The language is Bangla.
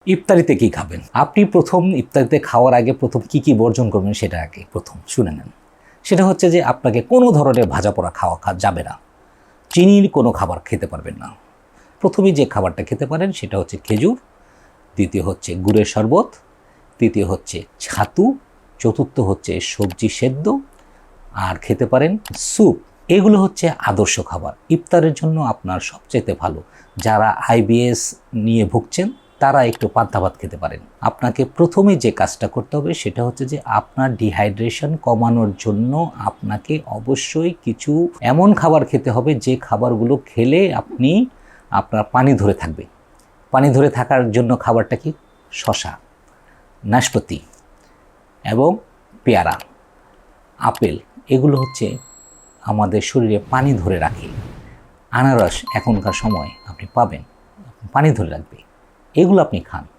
ইফতারিতে কি খাবেন? আপনি প্রথম ইফতারিতে খাওয়ার আগে প্রথম কি বর্জন করবেন সেটা আগে প্রথম শুনে নেন। সেটা হচ্ছে যে আপনাকে কোনো ধরনের ভাজা পোড়া খাওয়া যাবে না। চিনির কোনো খাবার খেতে পারবেন না। প্রথমেই যে খাবারটা খেতে পারেন সেটা হচ্ছে খেজুর, দ্বিতীয় হচ্ছে গুড়ের শরবত, তৃতীয় হচ্ছে ছাতু, চতুর্থ হচ্ছে সবজি সেদ্ধ, আর খেতে পারেন স্যুপ। এগুলো হচ্ছে আদর্শ খাবার ইফতারের জন্য। আপনার সবচাইতে ভালো যারা আইবিএস নিয়ে ভুগছেন তারা একটু পান্তা ভাত খেতে পারেন। আপনাকে প্রথমে যে কাজটা করতে হবে সেটা হচ্ছে যে আপনার ডিহাইড্রেশন কমানোর জন্য আপনাকে অবশ্যই কিছু এমন খাবার খেতে হবে যে খাবারগুলো খেলে আপনার পানি ধরে থাকবে। পানি ধরে থাকার জন্য খাবারটা কি? শসা, নাশপাতি এবং পেয়ারা, আপেল, এগুলো হচ্ছে আমাদের শরীরে পানি ধরে রাখে। আনারস এখনকার সময় আপনি পাবেন, পানি ধরে রাখবে। এগুলো আপনি খান।